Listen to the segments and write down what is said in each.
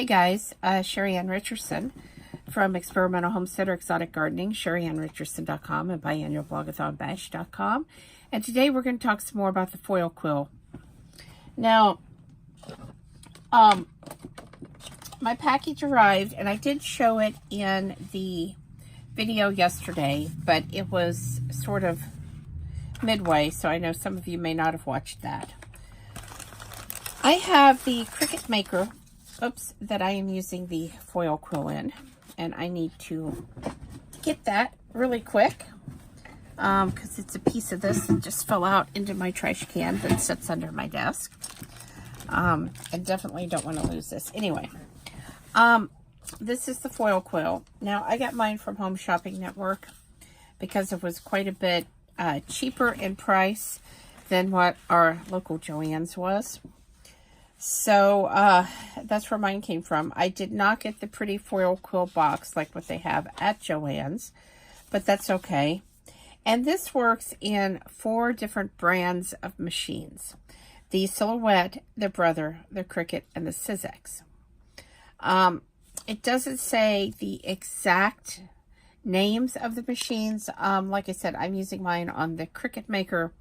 Hey guys, Sheri and Richerson from Experimental Homesteader Exotic Gardening, SheriandRicherson.com and biannualblogathonbash.com. And today we're going to talk some more about the foil quill. Now, my package arrived, and I did show it in the video yesterday, but it was sort of midway, so I know some of you may not have watched that. I have the Cricut Maker, that I am using the foil quill in, and I need to get that really quick because it's a piece of this that just fell out into my trash can that sits under my desk. I definitely don't want to lose this. Anyway, this is the foil quill. Now, I got mine from Home Shopping Network because it was quite a bit cheaper in price than what our local Joann's was. So, that's where mine came from. I did not get the pretty foil quill box like what they have at Joann's, but that's okay. And this works in 4 different brands of machines. The Silhouette, the Brother, the Cricut, and the Sizzix. It doesn't say the exact names of the machines. Like I said, I'm using mine on the Cricut Maker.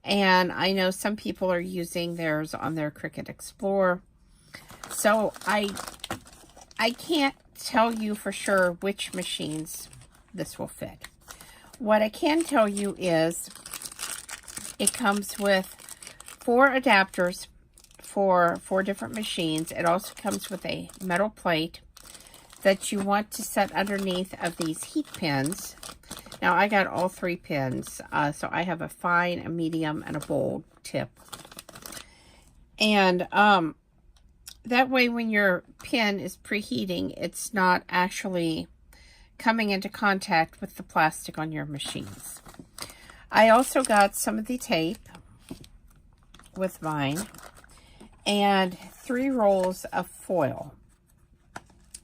And I know some people are using theirs on their Cricut Explorer. So I can't tell you for sure which machines this will fit. What I can tell you is it comes with 4 adapters for 4 different machines. It also comes with a metal plate that you want to set underneath of these heat pins. Now, I got all 3 pins, so I have a fine, a medium, and a bold tip. And that way, when your pin is preheating, it's not actually coming into contact with the plastic on your machines. I also got some of the tape with mine and 3 rolls of foil.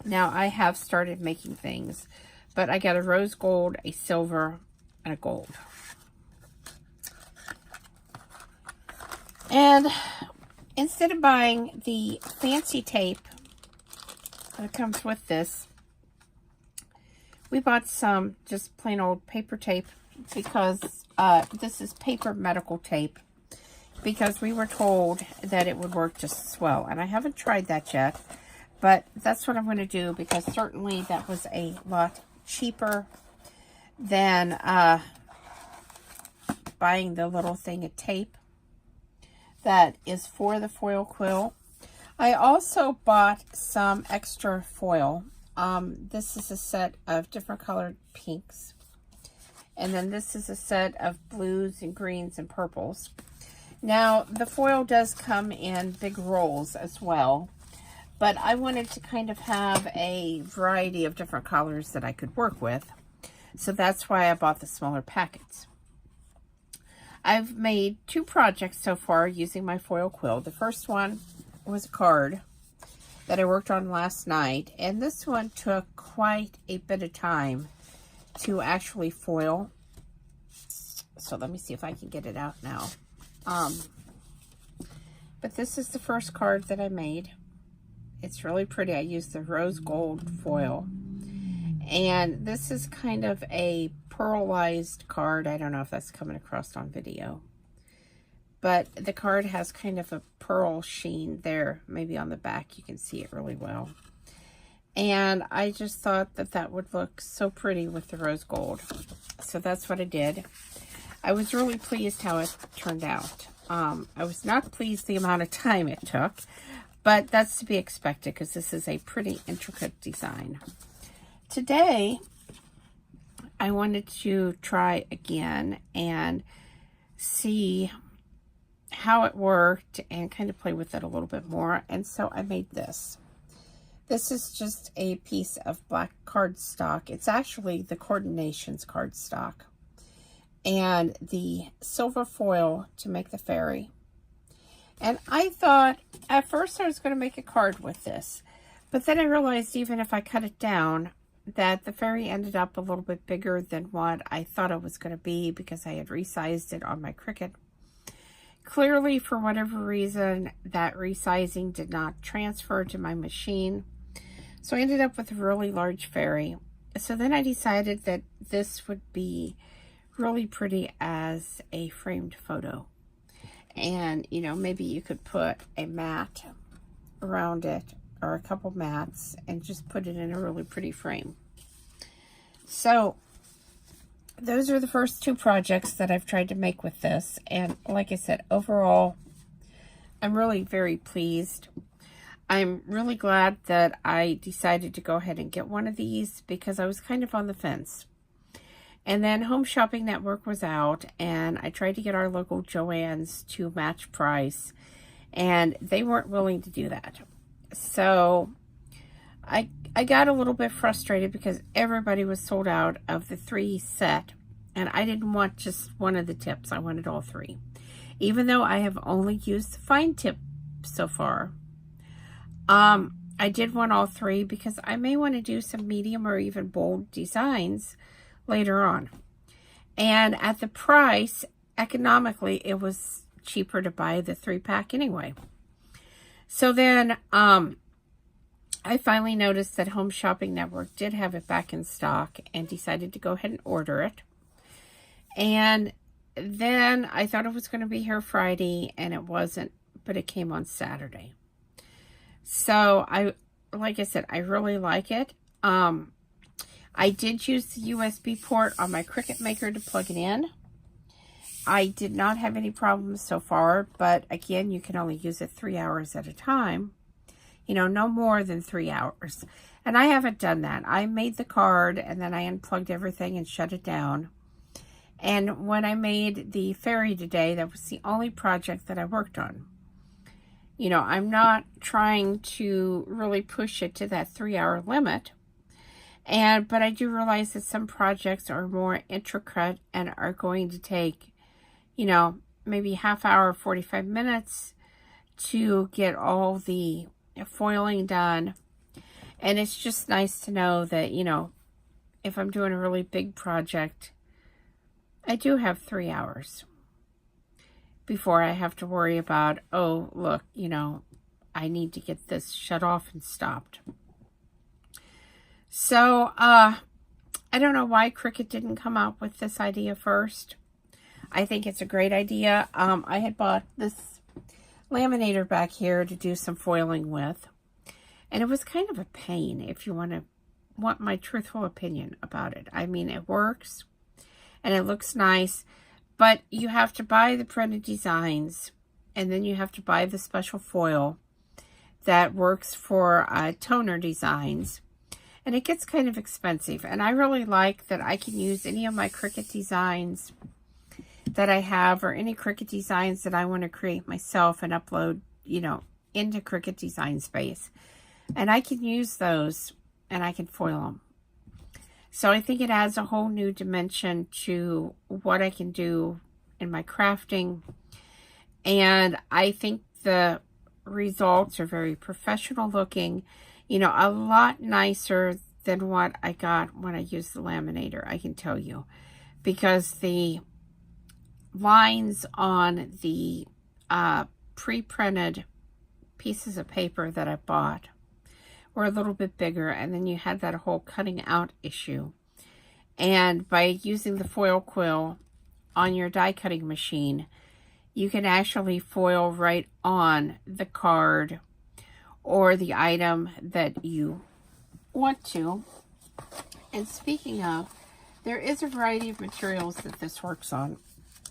Now, I have started making things, but I got a rose gold, a silver, and a gold. And instead of buying the fancy tape that comes with this, we bought some just plain old paper tape because this is paper medical tape, because we were told that it would work just as well. And I haven't tried that yet, but that's what I'm going to do, because certainly that was a lot cheaper than buying the little thing of tape that is for the foil quill. I also bought some extra foil. This is a set of different colored pinks, and then this is a set of blues and greens and purples. Now, the foil does come in big rolls as well, but I wanted to kind of have a variety of different colors that I could work with. So that's why I bought the smaller packets. I've made 2 projects so far using my foil quill. The first one was a card that I worked on last night. And this one took quite a bit of time to actually foil. So let me see if I can get it out now. But this is the first card that I made. It's really pretty. I used the rose gold foil. And this is kind of a pearlized card. I don't know if that's coming across on video. But the card has kind of a pearl sheen there. Maybe on the back you can see it really well. And I just thought that that would look so pretty with the rose gold. So that's what I did. I was really pleased how it turned out. I was not pleased the amount of time it took. But that's to be expected because this is a pretty intricate design. Today, I wanted to try again and see how it worked and kind of play with it a little bit more. And so I made this. This is just a piece of black cardstock. It's actually the Coordinations cardstock. And the silver foil to make the fairy. And I thought, at first I was going to make a card with this. But then I realized even if I cut it down, that the fairy ended up a little bit bigger than what I thought it was going to be, because I had resized it on my Cricut clearly, for whatever reason, that resizing did not transfer to my machine. So I ended up with a really large fairy. So then I decided that this would be really pretty as a framed photo. And, you know, maybe you could put a mat around it, or a couple mats, and just put it in a really pretty frame. So those are the first two projects that I've tried to make with this. And like I said, overall, I'm really very pleased. I'm really glad that I decided to go ahead and get one of these, because I was kind of on the fence. And then Home Shopping Network was out, and I tried to get our local Joann's to match price, and they weren't willing to do that. So I got a little bit frustrated because everybody was sold out of the 3 set, and I didn't want just one of the tips. I wanted all 3. Even though I have only used the fine tip so far, I did want all 3 because I may want to do some medium or even bold designs later on. And at the price, economically, it was cheaper to buy the 3-pack anyway. So then I finally noticed that Home Shopping Network did have it back in stock, and decided to go ahead and order it. And then I thought it was going to be here Friday, and it wasn't, but it came on Saturday. So like I said, I really like it. I did use the USB port on my Cricut Maker to plug it in. I did not have any problems so far, but again, you can only use it 3 hours at a time. You know, no more than 3 hours. And I haven't done that. I made the card, and then I unplugged everything and shut it down. And when I made the fairy today, that was the only project that I worked on. You know, I'm not trying to really push it to that 3-hour limit. But I do realize that some projects are more intricate and are going to take, you know, maybe half hour, 45 minutes to get all the foiling done. And it's just nice to know that, you know, if I'm doing a really big project, I do have 3 hours before I have to worry about, oh, look, you know, I need to get this shut off and stopped. So, I don't know why Cricut didn't come up with this idea first. I think it's a great idea. I had bought this laminator back here to do some foiling with, and it was kind of a pain if you want my truthful opinion about it. I mean, it works, and it looks nice, but you have to buy the printed designs, and then you have to buy the special foil that works for toner designs. And it gets kind of expensive. And I really like that I can use any of my Cricut designs that I have, or any Cricut designs that I want to create myself and upload, you know, into Cricut Design Space. And I can use those, and I can foil them. So I think it adds a whole new dimension to what I can do in my crafting. And I think the results are very professional looking. You know, a lot nicer than what I got when I used the laminator, I can tell you. Because the lines on the pre-printed pieces of paper that I bought were a little bit bigger, and then you had that whole cutting out issue. And by using the foil quill on your die cutting machine, you can actually foil right on the card or the item that you want to. And speaking of, there is a variety of materials that this works on.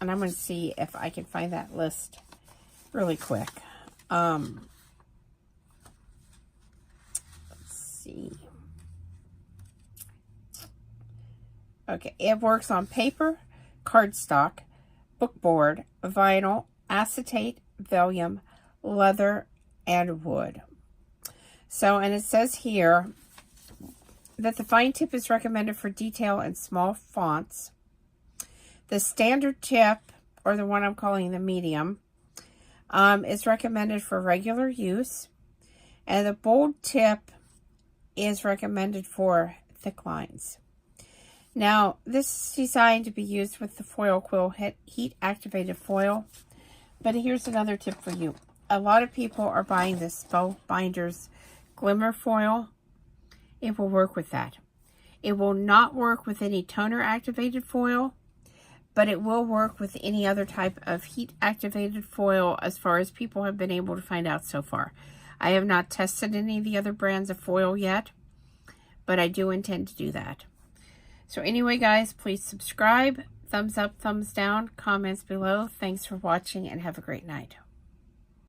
And I'm going to see if I can find that list really quick. Let's see. Okay, it works on paper, cardstock, bookboard, vinyl, acetate, vellum, leather, and wood. So, and it says here that the fine tip is recommended for detail and small fonts. The standard tip, or the one I'm calling the medium, is recommended for regular use. And the bold tip is recommended for thick lines. Now, this is designed to be used with the foil quill heat activated foil, But here's another tip for you. A lot of people are buying this Bow Binders Glimmer Foil. It will work with that. It will not work with any toner activated foil, but it will work with any other type of heat activated foil as far as people have been able to find out so far. I have not tested any of the other brands of foil yet, but I do intend to do that. So anyway, guys, please subscribe, thumbs up, thumbs down, comments below. Thanks for watching and have a great night.